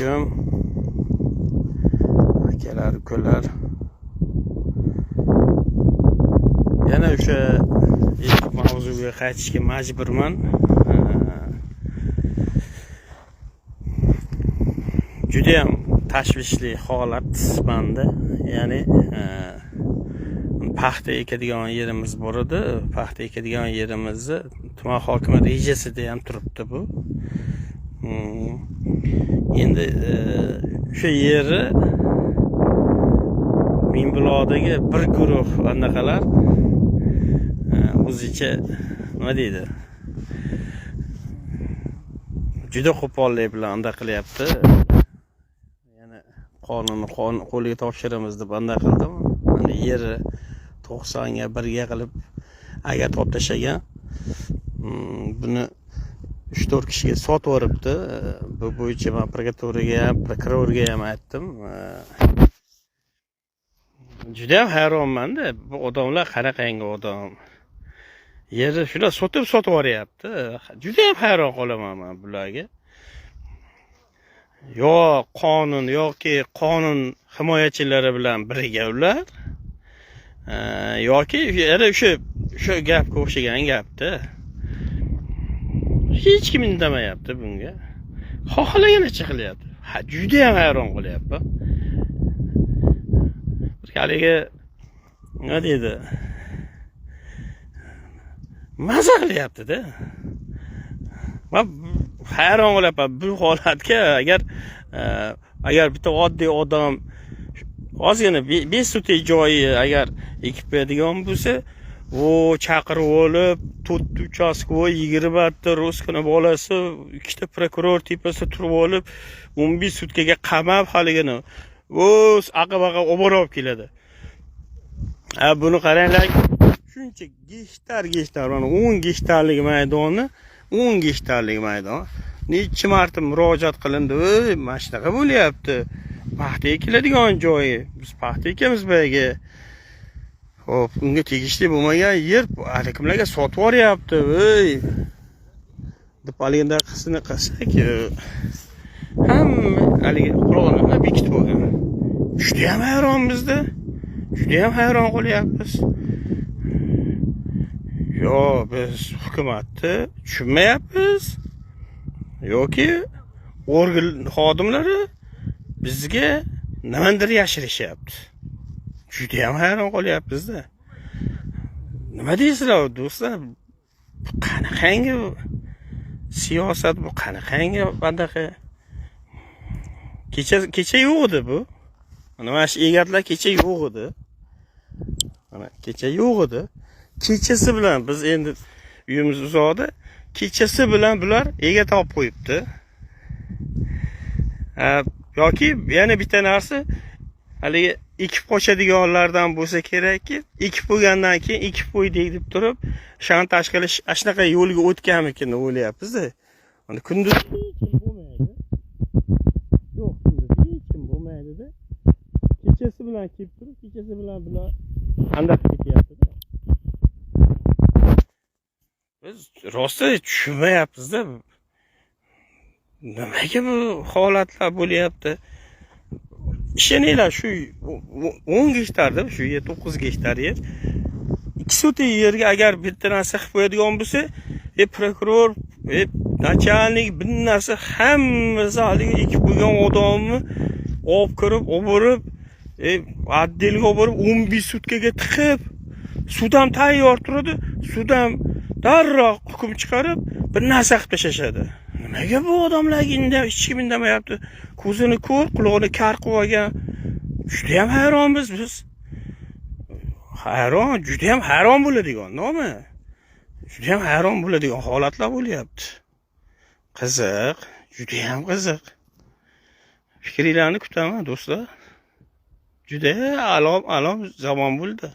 alaykum. Akalar, ukalar. Yana o'sha ilk mavzuga qaytishga majburman. Juda ham tashvishli holat menda. Ya'ni paxta ekadigan yerimiz bor edi. Paxta ekadigan yerimizni tuman hokimi rejasida ham turibdi bu. Endi o'sha yeri Minbuloqdagi bir guruh anaqalar o'zicha nima deydi? Juda qo'pollik bilan unda qilyapti. Yana qonun qo'liga topshiramiz deb unda qildim. Mana yeri 90 ga 1 ga qilib agar top tashlagan buni 3-4 kishiga sotib yuboribdi. Bu bo'yicha men prokuraturaga, prokurorga ham aytdim. Juda ham hayronman-da, bu odamlar qanaqangi odam. Yerni shular sotib yuboryapti. Juda ham hayron qolaman men bularga. Yo qonun yoki qonun himoyachilari bilan birga ular. Yoki yana o'sha gapga o'xshagan gapda. Hech kim indamayapti bunga. Xohlaganicha qilyapti. Juda ham hayron qolyapman. Haligi nima deydi? Maza qilyapti-da. Men hayron qolyapman bu holatga. Agar bitta oddiy odam ozgina besutik joyi agar ekib beradigan bo'lsa, chaqirib olib, 4 uchastkovoy 20 ta Roskana bolasi, 2 ta prokuror tepasida turib olib, 11 sutkaga qamab haligini aqabaqa olib keladi. Buni qaranglar. Shuncha gektar, mana 10 gektarlik maydonni, 10 gektarlik maydon. Necha marta murojaat qilindi, mana shunaqa bo'lyapti. Paxta ekiladigan joyi. Biz paxta ekamiz buyaga. Xo'p, unga tegishli bo'lmagan yer kimlarga sotib yuboryapti, deb aliganda qisini qilsak, hamma haligi qurolni bekitib olgan. Juda ham hayronmizda. Juda ham hayron qolyapmiz. Yo, biz hukumatni tushunmayapmiz. Yoki organ xodimlari bizga nimadir yashirishyapti. Juda ham hayron qolyapmiz-da. Nima deysizlar do'stlar? Bu qanaqangi siyosat, bu qanaqangi banaqa? Kecha yo'q edi bu. Mana shu egatlar kecha yo'q edi. Mana kecha yo'q edi. Kechasi bilan biz endi uyimiz uzoqda, kechasi bilan bular ega topib qo'yibdi. Yoki yana bitta narsa, haligi ekib qo'shadiganlardan bo'lsa kerakki, ekib qo'ygandan keyin ekib qo'ydik deb turib, shantaj qilish, shunaqa yo'lga o'tganmikin deb o'ylayapmiz-da. Mana kunduz hech kim bo'lmaydi. Yo'q, kunduz hech kim bo'lmaydi-da. Kechasi bilan kelib turib, kechasi bilan bular andaq ketyapti-da. Biz rosti tushunmayapmiz-da. Nimaga bu holatlar bo'lyapti? Ishoninglar, shu 10 gektarda, shu 9 gektar yer. 2 sotik yerga agar bitta narsa qilib qo'yadigan bo'lsa, prokuror, nachalnik bir narsa hammasi haligi ekib qo'ygan odamni olib kirib, oborib, отделga oborib 11 sutkaga tiqib, sud ham tayyor turadi, sud ham darrov hukm chiqarib, bir narsa qilib tashashadi. Nimaga bu odamlarga hech kim indamayapti? Ko'zini ko'r, quloqni kar qilib olgan. Juda ham hayronmiz biz. Hayron, juda ham hayron bo'ladigan, nima? Juda ham hayron bo'ladigan holatlar bo'lyapti. Qiziq, juda ham qiziq. Fikringizni kutaman do'stlar. Juda alom zamon bo'ldi.